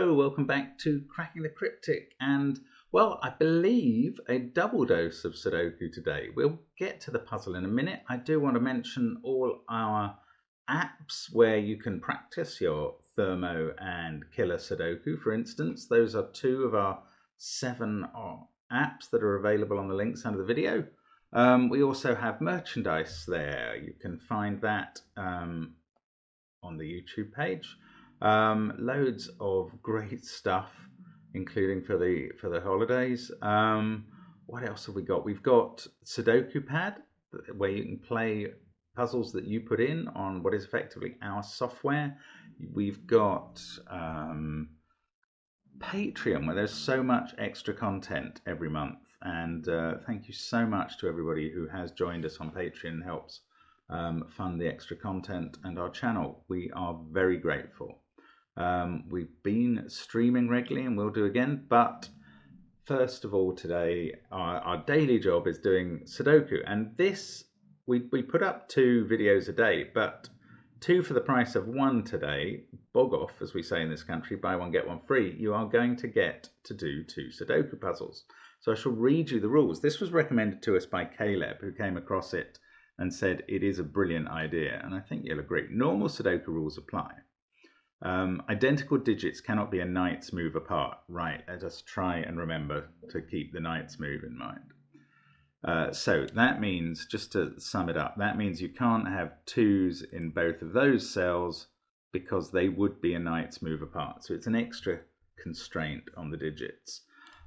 Hello, welcome back to Cracking the Cryptic, and well, I believe a double dose of Sudoku today. We'll get to the puzzle in a minute. I do want to mention all our apps where you can practice your thermo and killer Sudoku, for instance. Those are two of our 7 apps that are available on the links under the video. We also have merchandise there. You can find that on the YouTube page. Loads of great stuff, including for the holidays. What else have we got? We've got SUDOKU PAD, where you can play puzzles that you put in on what is effectively our software. We've got Patreon, where there's so much extra content every month. And thank you so much to everybody who has joined us on Patreon and helps fund the extra content and our channel. We are very grateful. We've been streaming regularly and we'll do again, but first of all today our daily job is doing Sudoku, and this we put up 2 videos a day, but 2 for the price of 1 today. Bog off, as we say in this country, buy one get one free. You are going to get to do 2 Sudoku puzzles. So I shall read you the rules. This was recommended to us by Caleb, who came across it and said it is a brilliant idea, and I think you'll agree. Normal Sudoku rules apply. Identical digits cannot be a knight's move apart. Right, let us try and remember to keep the knight's move in mind. So that means, just to sum it up, that means you can't have 2s in both of those cells because they would be a knight's move apart. So it's an extra constraint on the digits.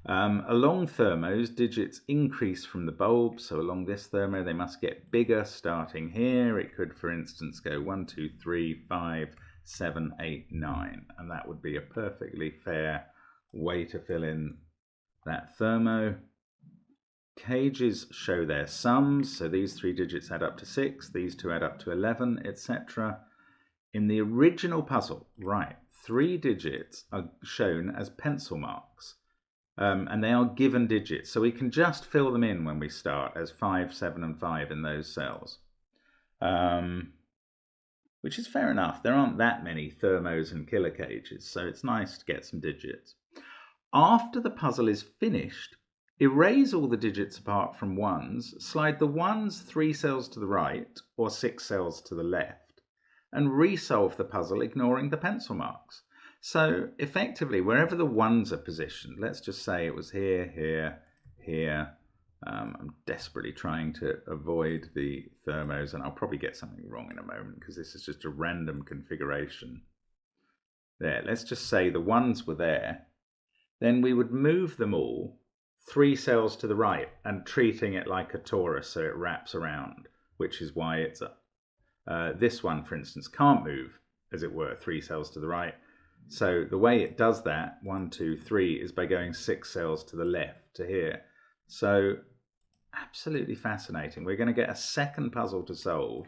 Along thermos, digits increase from the bulb. So along this thermo, they must get bigger starting here. It could, for instance, go 1, 2, 3, 5, 7, 8, 9. And that would be a perfectly fair way to fill in that thermo. Cages show their sums. So these 3 digits add up to 6. These 2 add up to 11, etc. In the original puzzle, right, 3 digits are shown as pencil marks. And they are given digits, so we can just fill them in when we start as 5, 7, and 5 in those cells, which is fair enough. There aren't that many thermos and killer cages, so it's nice to get some digits. After the puzzle is finished, erase all the digits apart from 1s, slide the 1s 3 cells to the right or 6 cells to the left, and resolve the puzzle ignoring the pencil marks. So effectively, wherever the 1s are positioned, let's just say it was here, here, here. I'm desperately trying to avoid the thermos, and I'll probably get something wrong in a moment because this is just a random configuration. There, let's just say the 1s were there. Then we would move them all 3 cells to the right and treating it like a torus so it wraps around, which is why it's this one, for instance, can't move, as it were, 3 cells to the right. So the way it does that, 1, 2, 3, is by going 6 cells to the left to here. So absolutely fascinating. We're going to get a second puzzle to solve.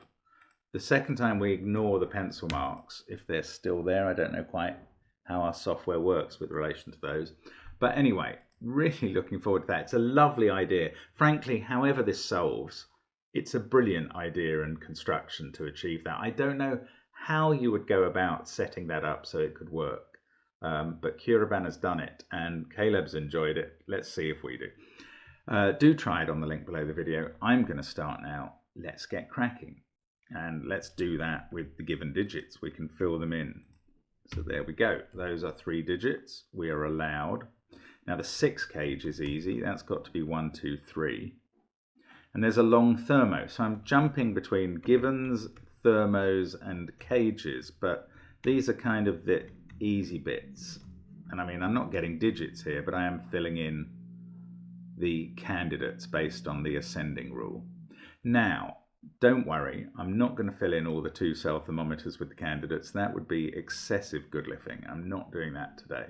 The second time we ignore the pencil marks, if they're still there. I don't know quite how our software works with relation to those. But anyway, really looking forward to that. It's a lovely idea. Frankly, however this solves, it's a brilliant idea and construction to achieve that. I don't know how you would go about setting that up so it could work. But Kuraban has done it and Caleb's enjoyed it. Let's see if we do. Do try it on the link below the video. I'm going to start now. Let's get cracking. And let's do that with the given digits. We can fill them in. So there we go. Those are 3 digits. We are allowed. Now the 6 cage is easy. That's got to be 1, 2, 3. And there's a long thermo. So I'm jumping between givens, thermos and cages, but these are kind of the easy bits. And I mean, I'm not getting digits here, but I am filling in the candidates based on the ascending rule. Now, don't worry, I'm not going to fill in all the 2 cell thermometers with the candidates. That would be excessive good lifting. I'm not doing that today.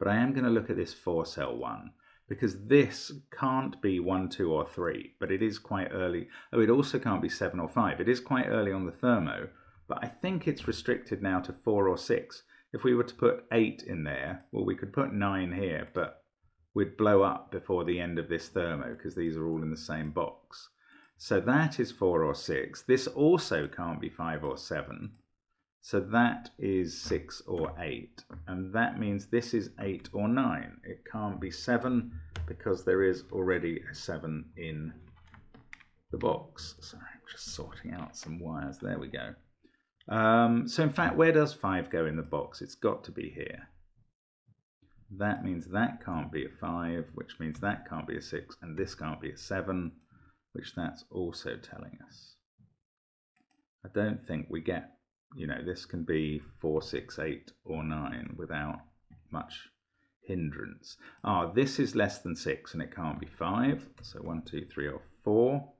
But I am going to look at this 4 cell one, because this can't be 1, 2, or 3, but it is quite early. Oh, it also can't be 7 or 5. It is quite early on the thermo, but I think it's restricted now to 4 or 6. If we were to put 8 in there, well, we could put 9 here, but we'd blow up before the end of this thermo because these are all in the same box. So that is 4 or 6. This also can't be 5 or 7. So that is 6 or 8. And that means this is 8 or 9. It can't be 7 because there is already a 7 in the box. Sorry, I'm just sorting out some wires. There we go. So in fact, where does 5 go in the box? It's got to be here. That means that can't be a 5, which means that can't be a 6, and this can't be a 7, which that's also telling us. I don't think we get, you know, this can be 4, 6, 8, or 9 without much hindrance. This is less than 6, and it can't be 5, so 1, 2, 3, or 4.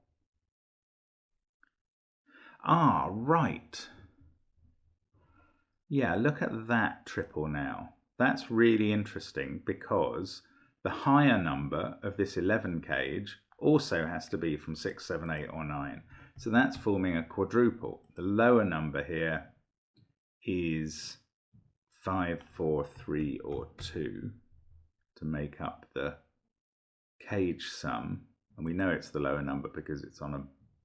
Right. Yeah, look at that triple now. That's really interesting because the higher number of this 11 cage also has to be from 6, 7, 8, or 9. So that's forming a quadruple. The lower number here is 5, 4, 3, or 2 to make up the cage sum. And we know it's the lower number because it's on a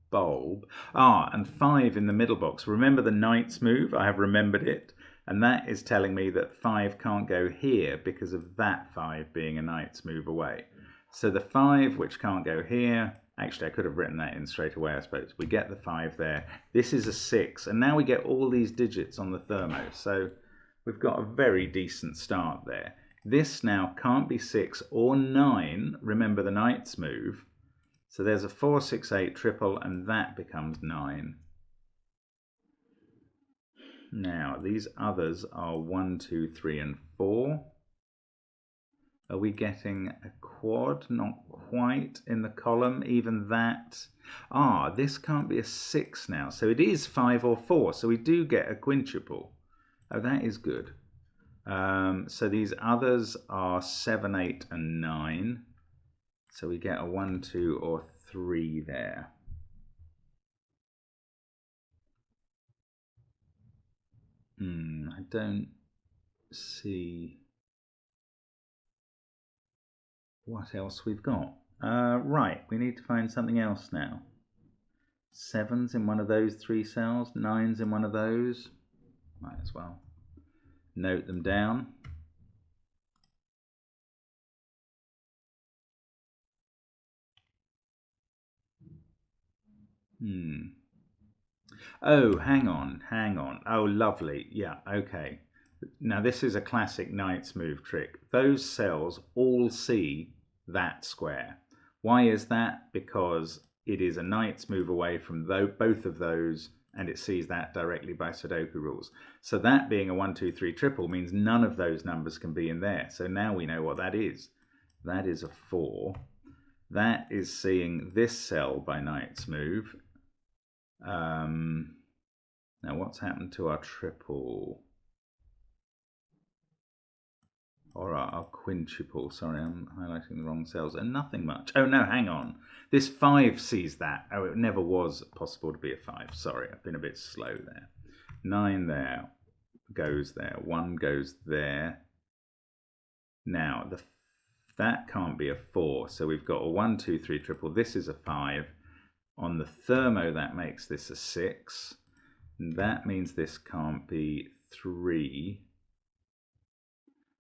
bulb. And 5 in the middle box. Remember the knight's move? I have remembered it. And that is telling me that 5 can't go here because of that 5 being a knight's move away. So the 5, which can't go here, actually I could have written that in straight away, I suppose. We get the 5 there. This is a 6, and now we get all these digits on the thermo. So we've got a very decent start there. This now can't be 6 or 9. Remember the knight's move. So there's a 4, 6, 8 triple, and that becomes 9. Now, these others are 1, 2, 3, and 4. Are we getting a quad? Not quite in the column, even that. This can't be a 6 now. So it is 5 or 4. So we do get a quintuple. Oh, that is good. So these others are 7, 8, and 9. So we get a 1, 2, or 3 there. I don't see what else we've got. Right, we need to find something else now. 7's in one of those 3 cells, 9's in one of those. Might as well note them down. Oh, hang on. Oh, lovely. Yeah, okay. Now this is a classic knight's move trick. Those cells all see that square. Why is that? Because it is a knight's move away from both of those, and it sees that directly by Sudoku rules. So that being a 1, 2, 3 triple means none of those numbers can be in there. So now we know what that is. That is a 4. That is seeing this cell by knight's move. Now what's happened to our triple? Or our quintuple? Sorry, I'm highlighting the wrong cells. And nothing much. Oh no, hang on. This 5 sees that. Oh, it never was possible to be a 5. Sorry, I've been a bit slow there. 9 there goes there. 1 goes there. Now, that can't be a 4. So we've got a 1, 2, 3 triple. This is a 5. On the thermo, that makes this a 6. And that means this can't be 3.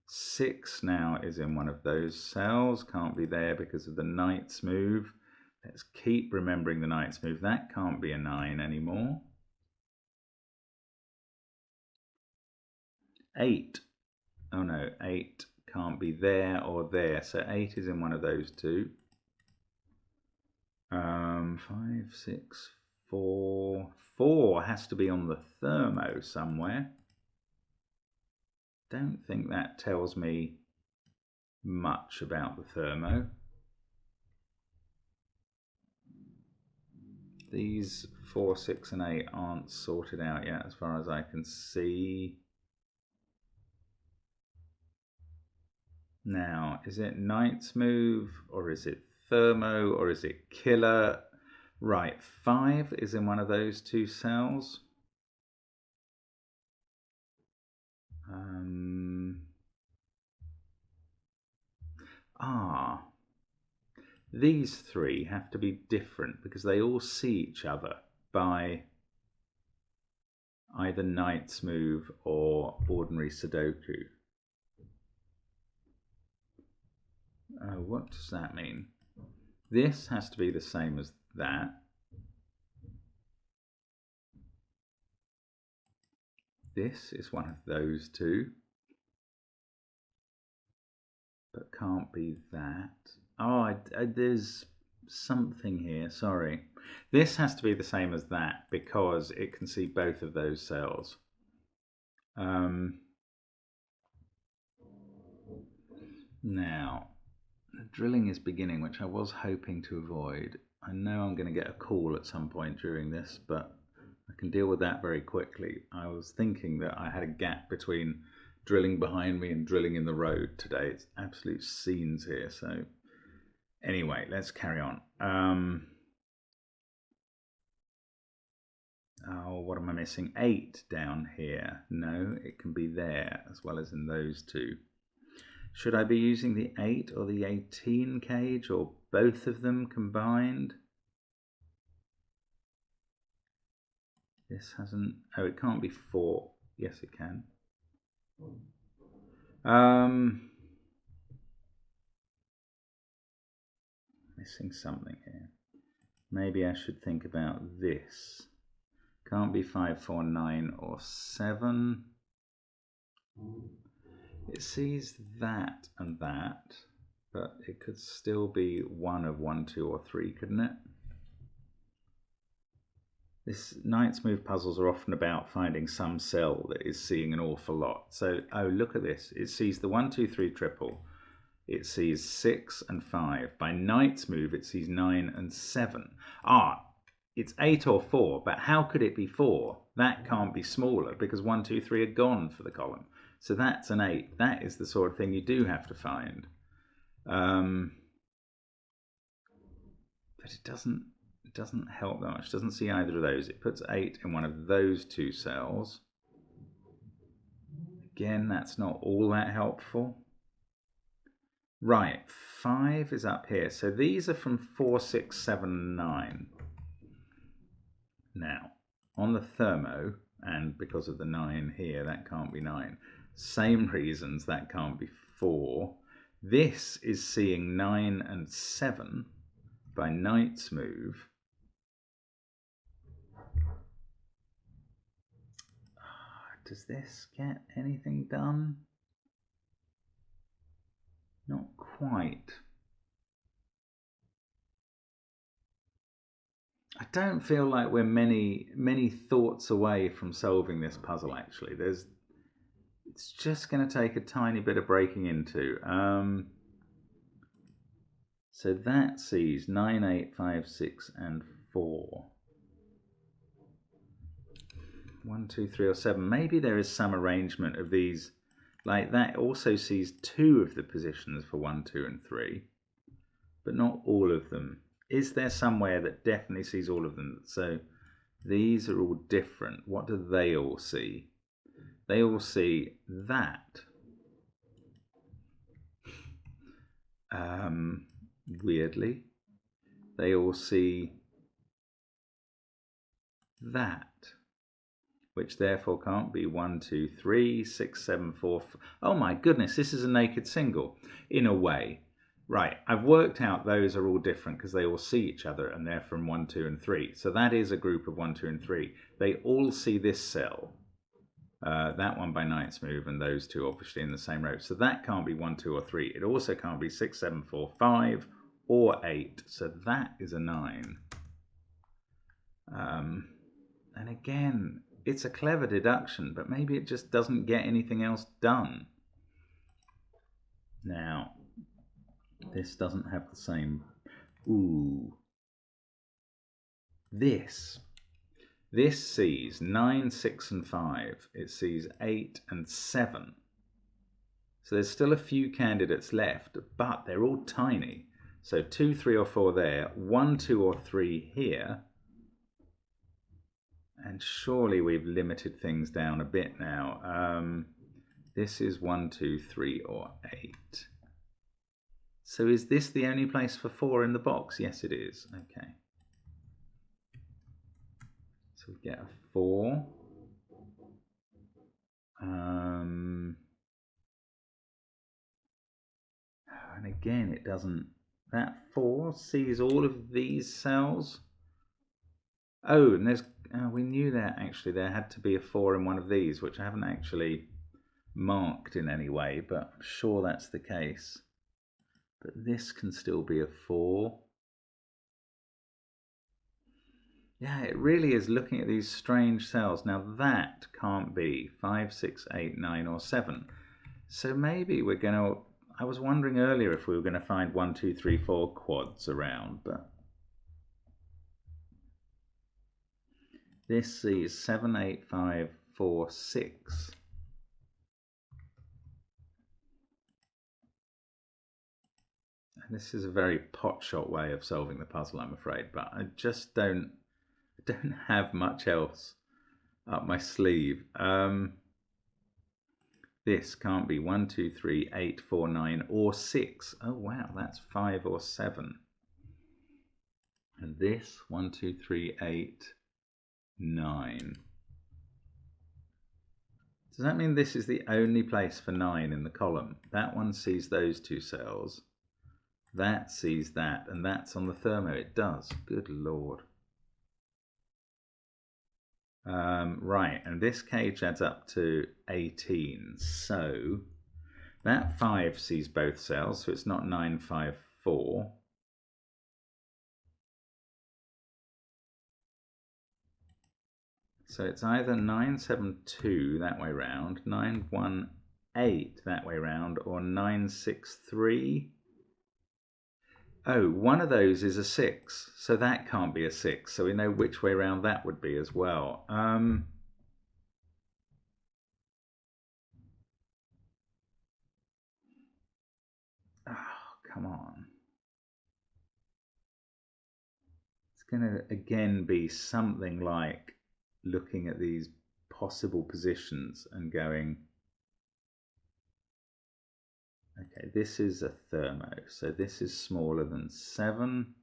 6 now is in one of those cells. Can't be there because of the knight's move. Let's keep remembering the knight's move. That can't be a 9 anymore. 8. Oh no, 8 can't be there or there. So 8 is in one of those two. 5, 6, 4. 4 has to be on the thermo somewhere. Don't think that tells me much about the thermo. These 4, 6, and 8 aren't sorted out yet as far as I can see. Now, is it knight's move, or is it thermo, or is it killer? Right, 5 is in one of those two cells. These 3 have to be different because they all see each other by either knight's move or ordinary Sudoku. What does that mean? This has to be the same as that. This is one of those two, but can't be that. Oh, there's something here, sorry. This has to be the same as that because it can see both of those cells. Now, the drilling is beginning, which I was hoping to avoid. I know I'm going to get a call at some point during this, but I can deal with that very quickly. I was thinking that I had a gap between drilling behind me and drilling in the road today. It's absolute scenes here. So anyway, let's carry on. Oh, what am I missing? 8 down here. No, it can be there as well as in those two. Should I be using the 8 or the 18 cage or both of them combined? This hasn't... Oh, it can't be 4. Yes, it can. Missing something here. Maybe I should think about this. Can't be 5, 4, 9 or 7. It sees that and that, but it could still be one of 1, 2 or 3, couldn't it? This knight's move puzzles are often about finding some cell that is seeing an awful lot. So, oh, look at this. It sees the 1, 2, 3 triple. It sees 6 and 5. By knight's move, it sees 9 and 7. Ah, it's 8 or 4, but how could it be 4? That can't be smaller because 1, 2, 3 are gone for the column. So that's an 8. That is the sort of thing you do have to find. But it doesn't help that much. It doesn't see either of those. It puts 8 in one of those two cells. Again, that's not all that helpful. Right, 5 is up here. So these are from 4, 6, 7, 9. Now, on the thermo, and because of the 9 here, that can't be 9. Same reasons that can't be 4. This is seeing 9 and 7 by knight's move. Does this get anything done? Not quite. I don't feel like we're many thoughts away from solving this puzzle, actually. It's just going to take a tiny bit of breaking into. So that sees 9, 8, 5, 6, and 4. 1, 2, 3, or 7. Maybe there is some arrangement of these. Like that also sees 2 of the positions for 1, 2, and 3, but not all of them. Is there somewhere that definitely sees all of them? So these are all different. What do they all see? They all see that. Weirdly, they all see that, which therefore can't be 1, 2, 3, 6, 7, 4. Oh my goodness, this is a naked single, in a way. Right, I've worked out those are all different because they all see each other and they're from 1, 2, and 3. So that is a group of 1, 2, and 3. They all see this cell. That one by knight's move and those two obviously in the same row. So that can't be 1, 2, or 3. It also can't be 6, 7, 4, 5 or 8. So that is a 9. And again, it's a clever deduction, but maybe it just doesn't get anything else done. Now, this doesn't have the same... Ooh. This sees 9, 6, and 5. It sees 8 and 7. So there's still a few candidates left, but they're all tiny. So 2, 3, or 4 there, 1, 2, or 3 here. And surely we've limited things down a bit now. This is 1, 2, 3, or 8. So is this the only place for 4 in the box? Yes, it is. Okay. So we get a 4. And again, it doesn't. That 4 sees all of these cells. Oh, and there's. We knew that actually there had to be a 4 in one of these, which I haven't actually marked in any way, but I'm sure that's the case. But this can still be a 4. Yeah, it really is looking at these strange cells. Now that can't be 5, 6, 8, 9, or 7. So maybe we're going to. I was wondering earlier if we were going to find 1, 2, 3, 4 quads around, but this sees 7, 8, 5, 4, 6. And this is a very potshot way of solving the puzzle, I'm afraid, but I just don't have much else up my sleeve. This can't be 1, 2, 3, 8, 4, 9, or 6. Oh wow, that's 5 or 7. And this 1, 2, 3, 8, 9. Does that mean this is the only place for 9 in the column? That one sees those 2 cells. That sees that, and that's on the thermo. It does. Good Lord. Right, and this cage adds up to 18. So that 5 sees both cells, so it's not 9, 5, 4. So it's either 9, 7, 2 that way round, 9, 1, 8 that way round, or 9, 6, 3. Oh, one of those is a 6, so that can't be a 6, so we know which way round that would be as well. Oh, come on. It's going to again be something like looking at these possible positions and going, okay, this is a thermo, so this is smaller than 7.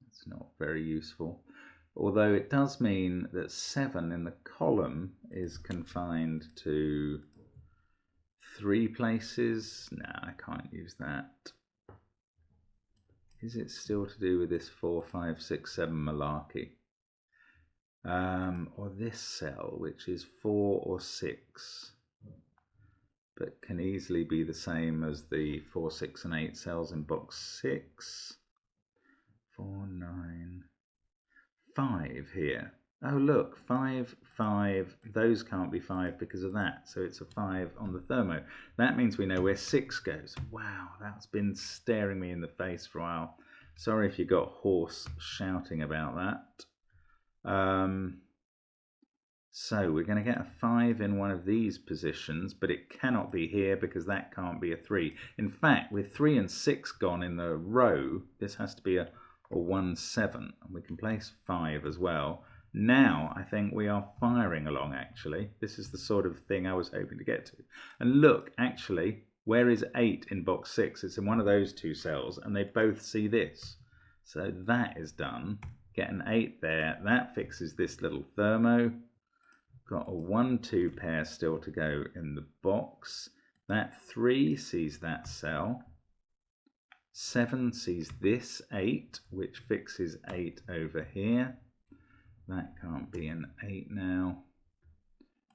It's not very useful. Although it does mean that 7 in the column is confined to 3 places. No, I can't use that. Is it still to do with this 4, 5, 6, 7 malarkey? Or this cell, which is 4 or 6, but can easily be the same as the 4, 6, and 8 cells in box 6. 4, 9, 5 here. Oh look, 5, 5, those can't be 5 because of that, so it's a 5 on the thermo. That means we know where 6 goes. Wow, that's been staring me in the face for a while. Sorry if you got hoarse shouting about that. So we're going to get a 5 in one of these positions, but it cannot be here because that can't be a 3. In fact, with 3 and 6 gone in the row, this has to be a 1, 7. And we can place 5 as well. Now I think we are firing along, actually. This is the sort of thing I was hoping to get to. And look, actually, where is 8 in box 6? It's in one of those 2 cells, and they both see this. So that is done. Get an 8 there. That fixes this little thermo. Got a 1, 2 pair still to go in the box. That 3 sees that cell. 7 sees this 8, which fixes 8 over here. That can't be an 8 now.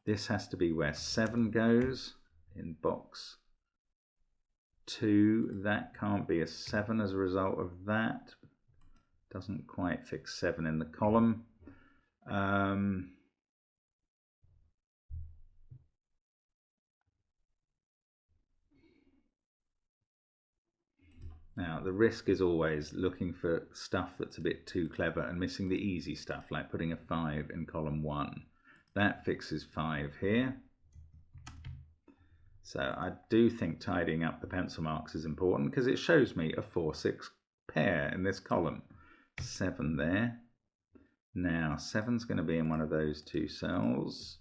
This has to be where 7 goes in box 2. That can't be a 7 as a result of that. Doesn't quite fix 7 in the column. Now, the risk is always looking for stuff that's a bit too clever and missing the easy stuff, like putting a 5 in column 1. That fixes 5 here. So I do think tidying up the pencil marks is important because it shows me a 4, 6 pair in this column. 7 there. Now, 7's going to be in one of those 2 cells.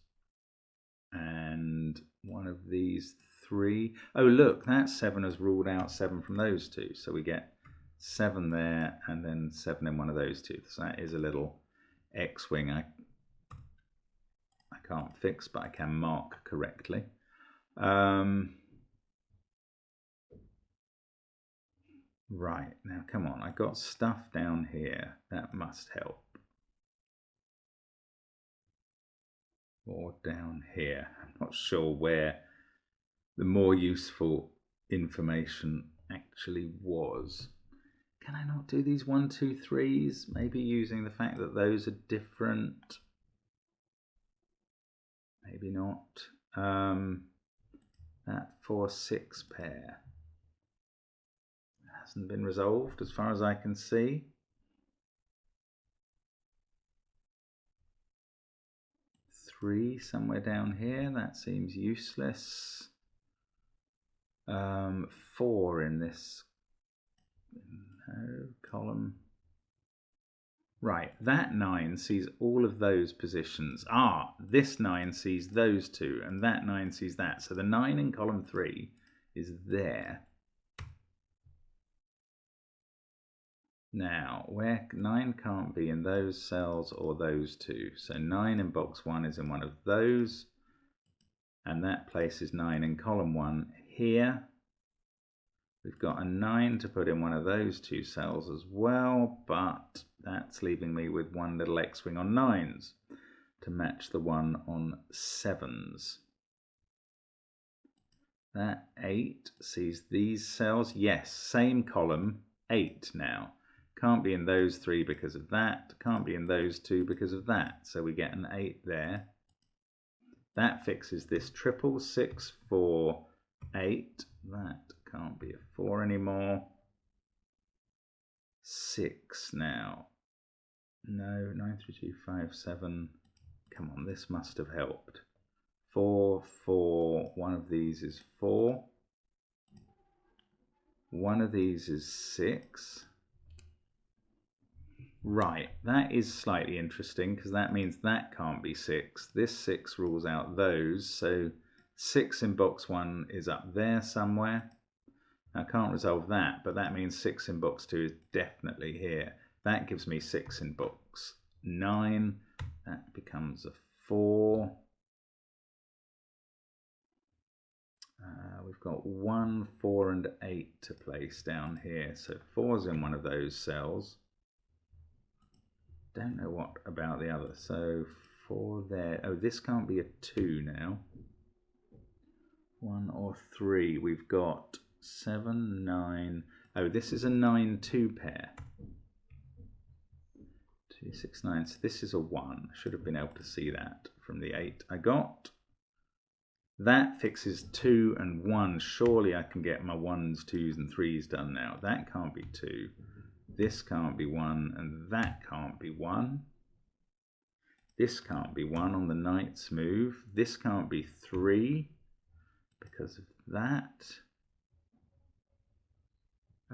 And one of these 3. Oh look, that 7 has ruled out 7 from those 2, so we get 7 there and then 7 in one of those 2. So that is a little X-wing I can't fix, but I can mark correctly. Right, now come on, I got stuff down here. That must help. Or down here. I'm not sure where the more useful information actually was. Can I not do these 1, 2, 3s? Maybe using the fact that those are different. Maybe not. That 4, 6 pair hasn't been resolved as far as I can see. 3 somewhere down here, that seems useless. 4 in this column. Right, that 9 sees all of those positions. This 9 sees those two, and that 9 sees that. So the 9 in column 3 is there. Now, where 9 can't be in those cells or those two. So 9 in box 1 is in one of those, and that places 9 in column 1 here. We've got a 9 to put in one of those two cells as well, but that's leaving me with one little X-wing on 9s to match the one on 7s. That 8 sees these cells. Yes, same column, 8 now. Can't be in those 3 because of that. Can't be in those 2 because of that. So we get an 8 there. That fixes this triple. 6, 4, 8. That can't be a 4 anymore. 6 now. No, 9, 3, 2, 5, 7. Come on, this must have helped. 4, 4. One of these is 4. One of these is 6. Right, that is slightly interesting because that means that can't be 6. This 6 rules out those, so 6 in box 1 is up there somewhere. I can't resolve that, but that means 6 in box 2 is definitely here. That gives me 6 in box 9. That becomes a 4. We've got 1, 4 and 8 to place down here. So 4's in one of those cells. Don't know what about the other. So 4 there. Oh, this can't be a 2 now. 1 or 3. We've got 7, 9. Oh, this is a 9, 2 pair. 2, 6, 9. So this is a 1. I should have been able to see that from the 8 I got. That fixes 2 and 1. Surely I can get my 1s, 2s and 3s done now. That can't be 2. This can't be 1 and that can't be 1. This can't be 1 on the knight's move. This can't be 3 because of that.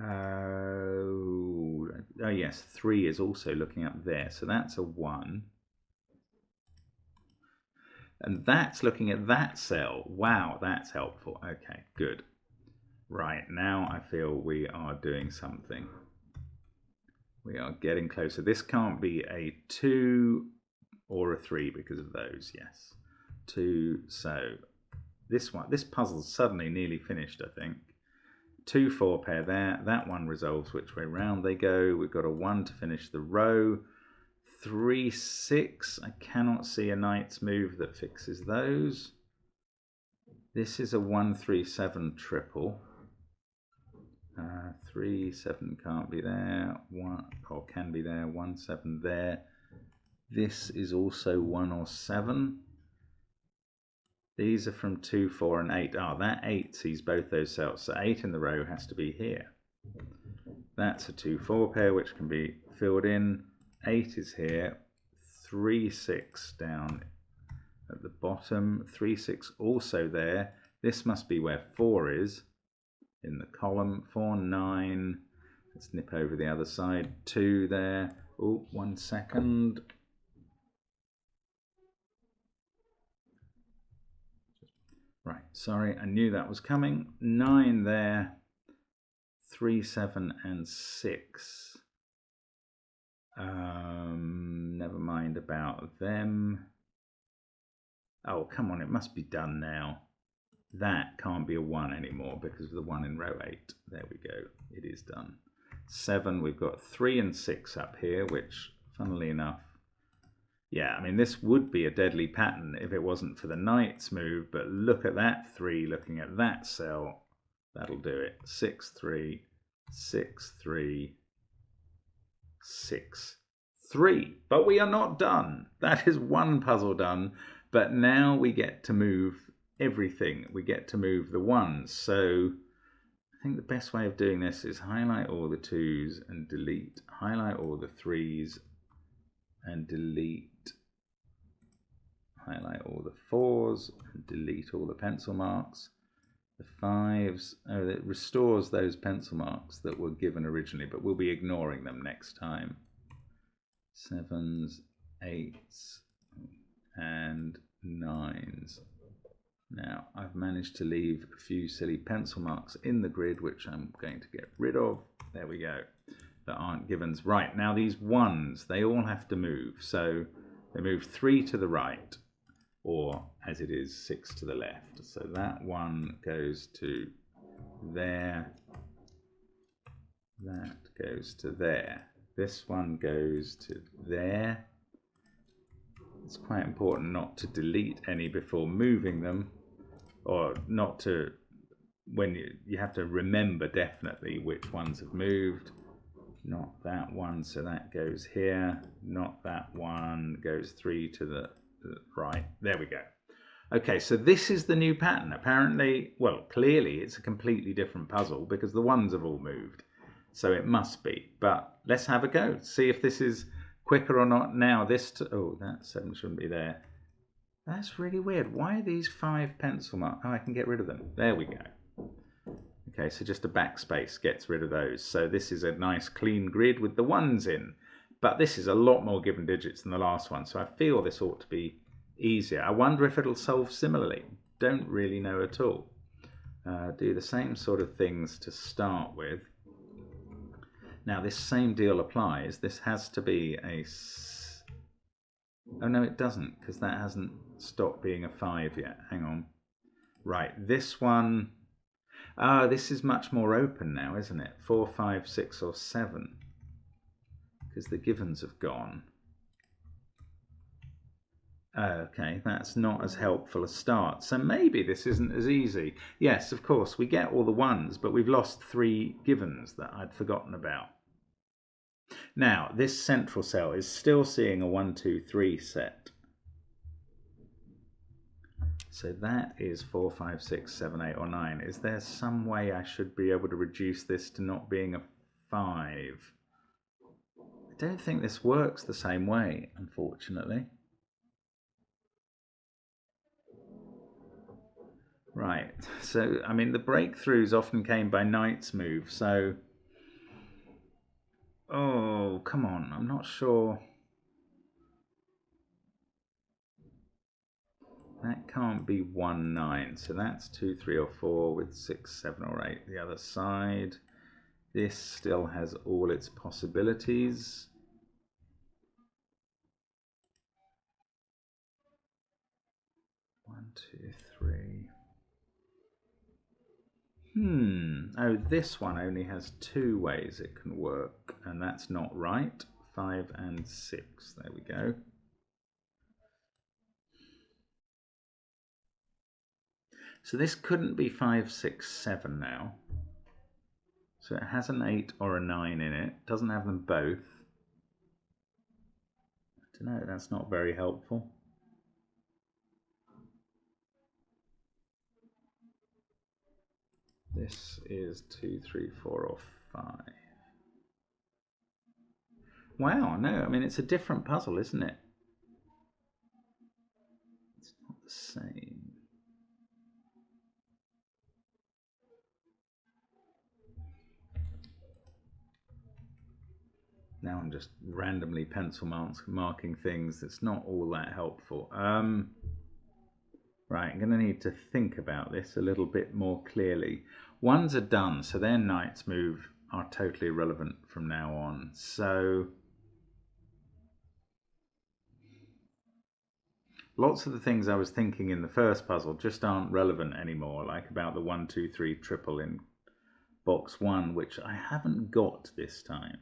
Oh yes, 3 is also looking up there. So that's a 1. And that's looking at that cell. Wow, that's helpful. Okay, good. Right, now I feel we are doing something. We are getting closer. This can't be a 2 or a 3 because of those, yes. 2, so this puzzle's suddenly nearly finished, I think. 2, 4 pair there. That one resolves which way round they go. We've got a 1 to finish the row. 3, 6. I cannot see a knight's move that fixes those. This is a 1, 3, 7 triple. 3, 7 can't be there. 1 or can be there. 1, 7 there. This is also 1 or 7. These are from 2, 4 and 8. That 8 sees both those cells. So 8 in the row has to be here. That's a 2, 4 pair which can be filled in. 8 is here. 3, 6 down at the bottom. 3, 6 also there. This must be where 4 is in the column. 4, 9. Let's nip over the other side. 2 there. Oh, 1 second. Right, sorry, I knew that was coming. 9 there. 3, 7 and 6. Never mind about them. Oh, come on, it must be done now. That can't be a 1 anymore because of the 1 in row 8. There we go. It is done. 7, we've got 3 and 6 up here, which, funnily enough, yeah, I mean, this would be a deadly pattern if it wasn't for the knight's move, but look at that 3, looking at that cell. That'll do it. 6, 3, 6, 3, 6, 3. But we are not done. That is one puzzle done, but now we get to move everything. We get to move the 1s. So I think the best way of doing this is highlight all the 2s and delete. Highlight all the 3s and delete. Highlight all the 4s and delete all the pencil marks. The 5s, oh, it restores those pencil marks that were given originally, but we'll be ignoring them next time. 7s, 8s, and 9s. Now, I've managed to leave a few silly pencil marks in the grid, which I'm going to get rid of. There we go. That aren't givens. Right, now these 1s, they all have to move. So they move 3 to the right, or as it is, 6 to the left. So that 1 goes to there. That goes to there. This one goes to there. It's quite important not to delete any before moving them, or not to, when you have to remember definitely which ones have moved. Not that one, so that goes here. Not that one, goes 3 to the right. There we go. Okay, so this is the new pattern. Apparently, well, clearly it's a completely different puzzle because the 1s have all moved. So it must be. But let's have a go. See if this is quicker or not. Now this, oh, that 7 shouldn't be there. That's really weird. Why are these 5 pencil marks? Oh, I can get rid of them. There we go. Okay, so just a backspace gets rid of those. So this is a nice clean grid with the 1s in. But this is a lot more given digits than the last one. So I feel this ought to be easier. I wonder if it'll solve similarly. Don't really know at all. Do the same sort of things to start with. Now this same deal applies. This has to be a... Oh no, it doesn't, because that hasn't stopped being a 5 yet. Hang on. Right, this one... Ah, this is much more open now, isn't it? 4, 5, 6 or 7. Because the givens have gone. Okay, that's not as helpful a start. So maybe this isn't as easy. Yes, of course, we get all the 1s, but we've lost 3 givens that I'd forgotten about. Now, this central cell is still seeing a 1, 2, 3 set. So that is 4, 5, 6, 7, 8 or 9. Is there some way I should be able to reduce this to not being a 5? I don't think this works the same way, unfortunately. Right, so, I mean, the breakthroughs often came by knight's move, so... Oh, come on, I'm not sure. That can't be 1, 9, so that's 2, 3 or 4 with 6, 7 or 8 the other side. This still has all its possibilities. One, 2, 3. Oh, this one only has 2 ways it can work, and that's not right. 5 and 6, there we go. So this couldn't be 5, 6, 7 now. So it has an 8 or a 9 in it. Doesn't have them both. I don't know, that's not very helpful. This is 2, 3, 4 or 5. Wow, no, I mean, it's a different puzzle, isn't it? It's not the same. Now I'm just randomly pencil marking things. That's not all that helpful. Right, I'm going to need to think about this a little bit more clearly. 1s are done, so their knight's move are totally irrelevant from now on. So lots of the things I was thinking in the first puzzle just aren't relevant anymore, like about the 1, 2, 3 triple in box 1, which I haven't got this time.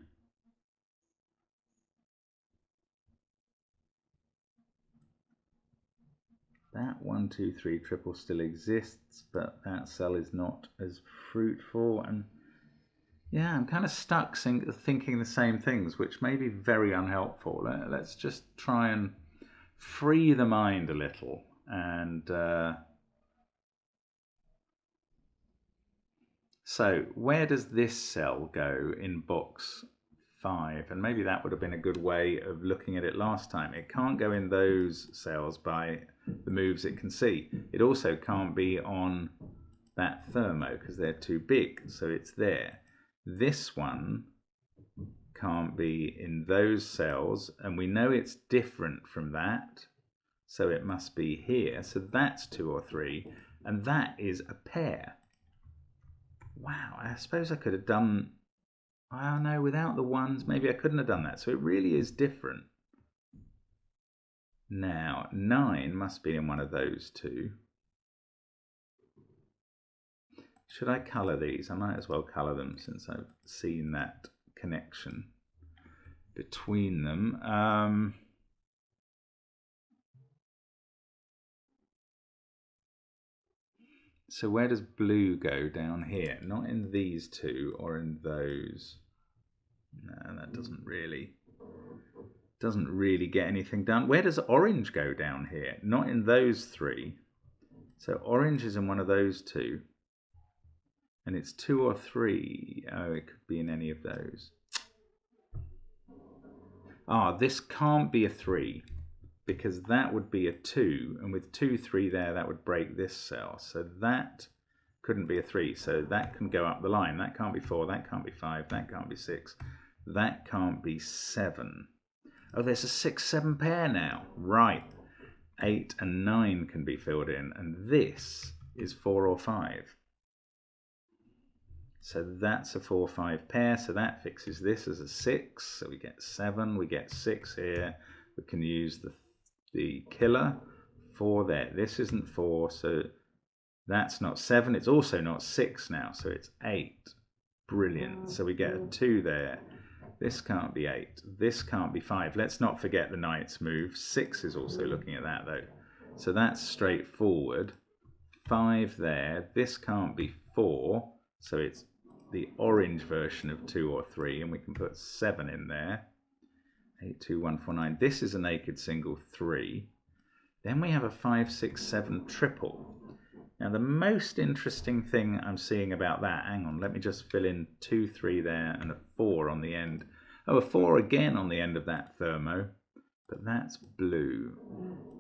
That 1, 2, 3 triple still exists, but that cell is not as fruitful. And yeah, I'm kind of stuck thinking the same things, which may be very unhelpful. Let's just try and free the mind a little. And so where does this cell go in box 5? And maybe that would have been a good way of looking at it last time. It can't go in those cells by the moves it can see. It also can't be on that thermo because they're too big, so it's there. This one can't be in those cells, and we know it's different from that, so it must be here. So that's 2 or 3, and that is a pair. Wow, I suppose I could have done, I don't know, without the ones, maybe I couldn't have done that. So it really is different. Now, 9 must be in one of those two. Should I colour these? I might as well colour them since I've seen that connection between them. So where does blue go? Down here? Not in these two or in those. No, that doesn't really get anything done. Where does orange go? Down here? Not in those 3. So orange is in one of those 2. And it's 2 or 3. Oh, it could be in any of those. This can't be a 3 because that would be a 2. And with 2, 3 there, that would break this cell. So that couldn't be a 3. So that can go up the line. That can't be 4. That can't be 5. That can't be 6. That can't be 7. Oh, there's a 6, 7 pair now. Right. 8 and 9 can be filled in. And this is 4 or 5. So that's a 4, 5 pair. So that fixes this as a 6. So we get 7. We get 6 here. We can use the killer. 4 there. This isn't 4. So that's not 7. It's also not 6 now. So it's 8. Brilliant. So we get a 2 there. This can't be 8. This can't be 5. Let's not forget the knight's move. 6 is also looking at that though. So that's straightforward. 5 there. This can't be 4. So it's the orange version of 2 or 3, and we can put 7 in there. 8, 2, 1, 4, 9. This is a naked single 3. Then we have a 5, 6, 7 triple. Now the most interesting thing I'm seeing about that, hang on, let me just fill in 2, 3 there and a 4 on the end. Oh, a 4 again on the end of that thermo, but that's blue.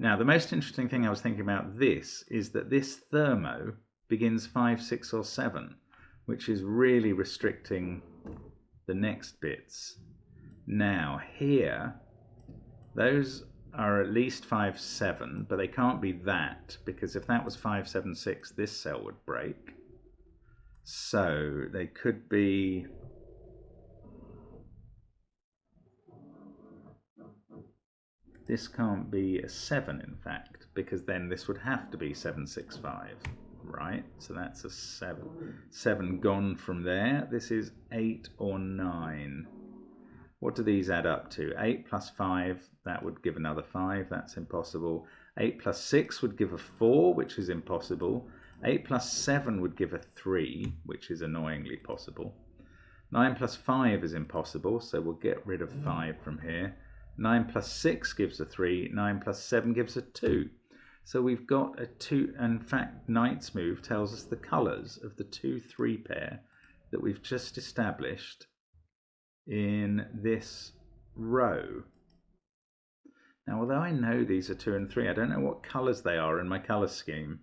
Now the most interesting thing I was thinking about this is that this thermo begins 5, 6 or 7. Which is really restricting the next bits. Now here, those are at least 5, 7, but they can't be that, because if that was 5, 7, 6, this cell would break. So they could be... This can't be a 7, in fact, because then this would have to be 7, 6, 5. Right, so that's a 7. 7 gone from there. This is 8 or 9. What do these add up to? 8 plus 5, that would give another 5. That's impossible. 8 plus 6 would give a 4, which is impossible. 8 plus 7 would give a 3, which is annoyingly possible. 9 plus 5 is impossible, so we'll get rid of 5 from here. 9 plus 6 gives a 3. 9 plus 7 gives a 2. So we've got a 2, in fact, knight's move tells us the colours of the 2, 3 pair that we've just established in this row. Now, although I know these are 2 and 3, I don't know what colours they are in my colour scheme.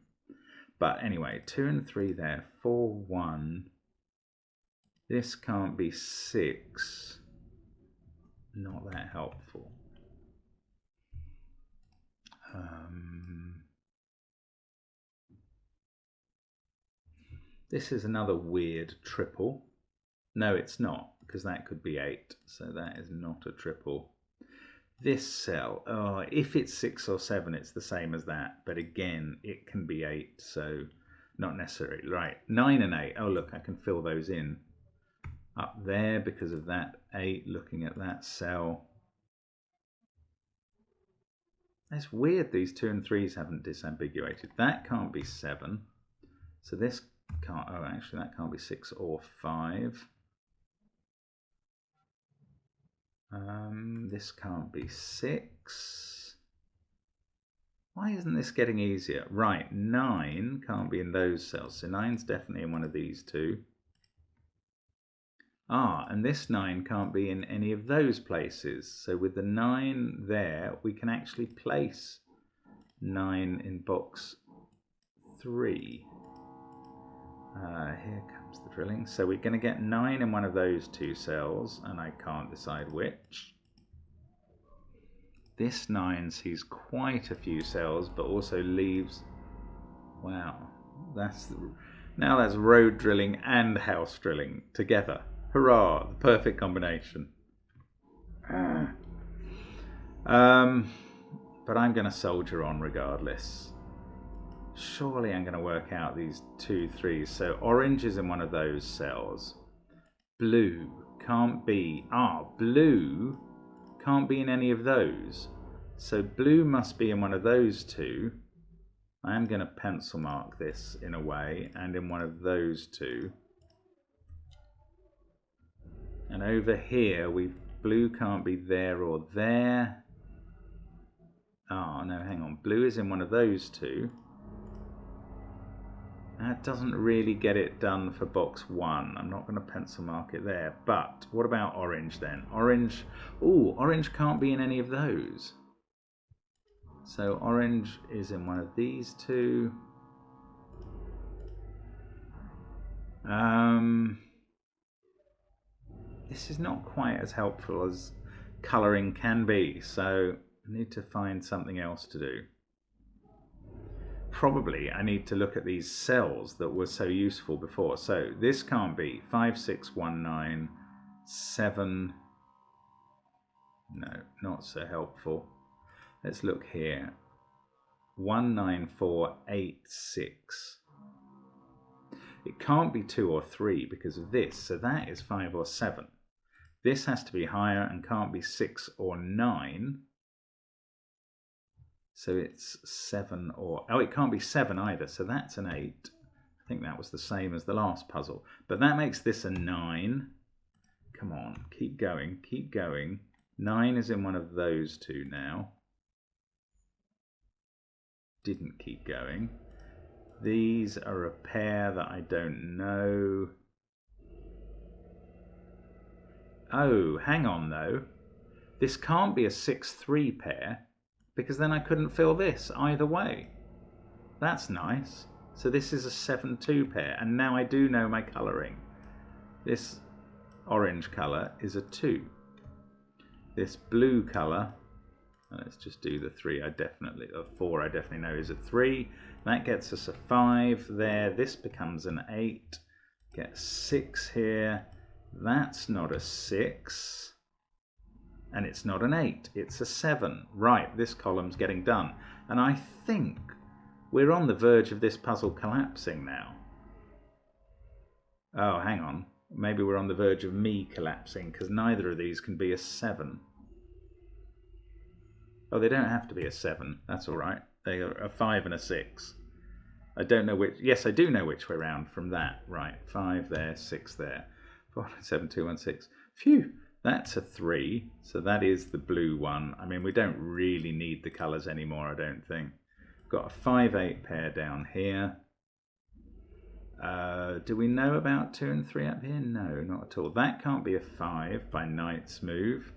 But anyway, 2 and 3 there, 4, 1. This can't be 6. Not that helpful. This is another weird triple. No, it's not, because that could be 8, so that is not a triple. This cell, oh, if it's 6 or 7, it's the same as that. But again, it can be 8, so not necessarily. Right, 9 and 8. Oh, look, I can fill those in up there because of that 8, looking at that cell. It's weird these 2 and 3s haven't disambiguated. That can't be 7. So this can't, oh, actually that can't be 6 or 5. This can't be 6. Why isn't this getting easier? Right, 9 can't be in those cells. So 9's definitely in one of these two. Ah, and this 9 can't be in any of those places. So with the 9 there, we can actually place 9 in box 3. Here comes the drilling. So we're going to get 9 in one of those two cells, and I can't decide which. This 9 sees quite a few cells, but also leaves... Wow, now that's road drilling and house drilling together. Hurrah, the perfect combination. But I'm going to soldier on regardless. Surely I'm going to work out these 2, 3s. So orange is in one of those cells. Blue can't be... blue can't be in any of those. So blue must be in one of those two. I am going to pencil mark this in a way, and in one of those two. And over here, blue can't be there or there. Oh, no, hang on. Blue is in one of those two. That doesn't really get it done for box 1. I'm not going to pencil mark it there. But what about orange then? Orange, orange can't be in any of those. So orange is in one of these two. This is not quite as helpful as colouring can be, so I need to find something else to do. Probably I need to look at these cells that were so useful before. So this can't be 5, 6, 1, 9, 7. No, not so helpful. Let's look here. 1, 9, 4, 8, 6. It can't be 2 or 3 because of this, so that is 5 or 7. This has to be higher and can't be 6 or 9. So it's 7 or... Oh, it can't be 7 either, so that's an 8. I think that was the same as the last puzzle. But that makes this a 9. Come on, keep going, keep going. 9 is in one of those two now. Didn't keep going. These are a pair that I don't know. Oh, hang on though. This can't be a 6-3 pair, because then I couldn't fill this either way. That's nice. So this is a 7-2 pair, and now I do know my colouring. This orange colour is a 2. This blue colour, let's just do the 3, 4 I definitely know is a 3. That gets us a 5 there. This becomes an 8. Get 6 here. That's not a 6. And it's not an 8, it's a 7. Right, this column's getting done. And I think we're on the verge of this puzzle collapsing now. Oh, hang on. Maybe we're on the verge of me collapsing, because neither of these can be a 7. Oh, they don't have to be a 7. That's all right. They are a 5 and a 6. I don't know which... Yes, I do know which way round from that. Right, 5 there, 6 there. 4, 7, 2, 1, 6. Phew! That's a 3, so that is the blue one. I mean, we don't really need the colours anymore, I don't think. Got a 5-8 pair down here. Do we know about 2 and 3 up here? No, not at all. That can't be a 5 by Knight's move.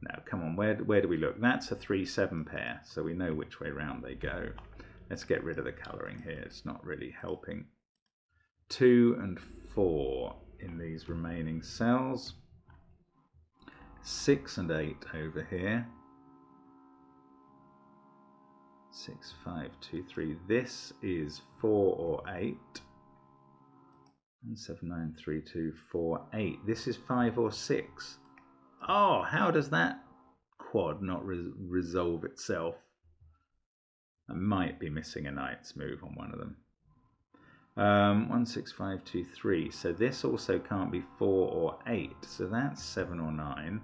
No, come on, where do we look? That's a 3-7 pair, so we know which way round they go. Let's get rid of the colouring here, it's not really helping. 2 and 4 in these remaining cells. 6 and 8 over here. 6, 5, 2, 3. This is 4 or 8. 1, 7, 9, 3, 2, 4, 8. This is 5 or 6. Oh, how does that quad not resolve itself? I might be missing a knight's move on one of them. 16523. So this also can't be 4 or 8. So that's 7 or 9.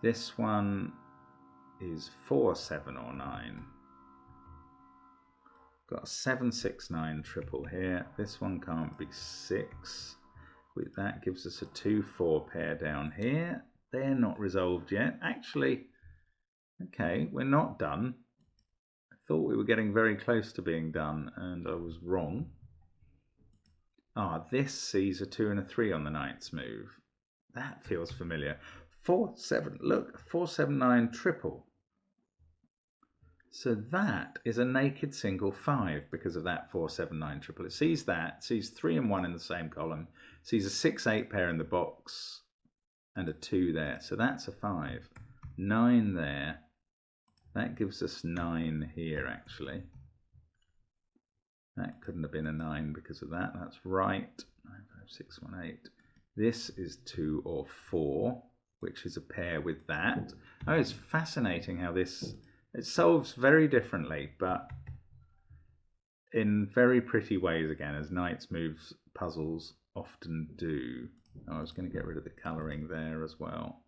This one is 4, 7 or 9. Got a 7, 6, 9 triple here. This one can't be 6. That gives us a 2, 4 pair down here. They're not resolved yet. Actually, okay, we're not done. I thought we were getting very close to being done, and I was wrong. Ah, this sees a 2 and a 3 on the knight's move. That feels familiar. 4, 7, look, 4, 7, 9 triple. So that is a naked single 5 because of that 4, 7, 9 triple. It sees that, sees 3 and 1 in the same column, sees a 6, 8 pair in the box, and a 2 there. So that's a 5. 9 there. That gives us 9 here, actually. That couldn't have been a 9 because of that. That's right. 9, 5, 6, 1, 8. This is 2 or 4, which is a pair with that. Oh, it's fascinating how this... It solves very differently, but in very pretty ways again, as Knight's Moves puzzles often do. Oh, I was going to get rid of the colouring there as well.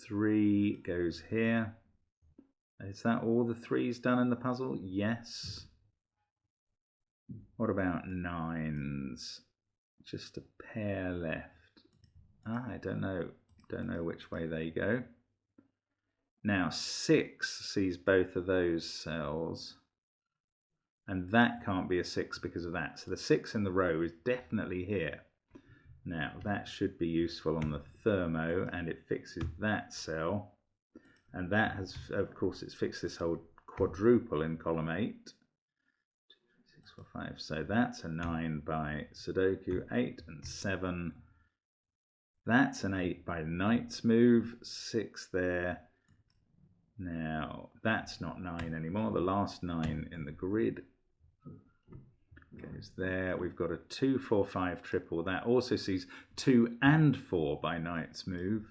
3 goes here. Is that all the 3's done in the puzzle? Yes. What about 9's? Just a pair left. Ah, I don't know. Don't know which way they go. Now 6 sees both of those cells, and that can't be a 6 because of that. So the 6 in the row is definitely here. Now that should be useful on the thermo, and it fixes that cell, and that has, of course, it's fixed this whole quadruple in column 8. 2, 3, 6, 4, 5. So that's a 9 by Sudoku, 8 and 7. That's an 8 by Knight's Move, 6 there. Now, that's not 9 anymore. The last 9 in the grid goes there. We've got a 2, 4, 5 triple. That also sees 2 and 4 by Knight's Move.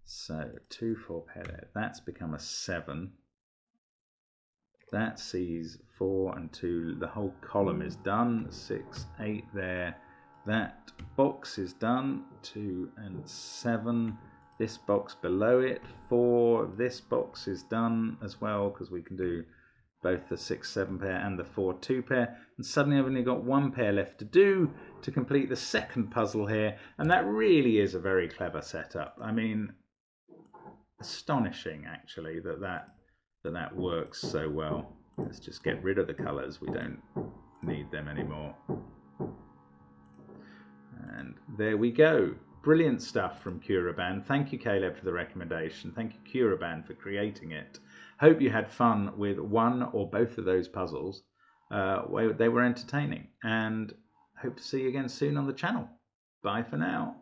So, 2, 4 pair there. That's become a 7. That sees 4 and 2. The whole column is done. 6, 8 there. That box is done, 2 and 7. This box below it, 4. This box is done as well because we can do both the 6, 7 pair and the 4, 2 pair. And suddenly I've only got 1 pair left to do to complete the second puzzle here. And that really is a very clever setup. I mean, astonishing actually that works so well. Let's just get rid of the colours. We don't need them anymore. And there we go. Brilliant stuff from Curaban. Thank you, Caleb, for the recommendation. Thank you, Curaban, for creating it. Hope you had fun with one or both of those puzzles. They were entertaining. And hope to see you again soon on the channel. Bye for now.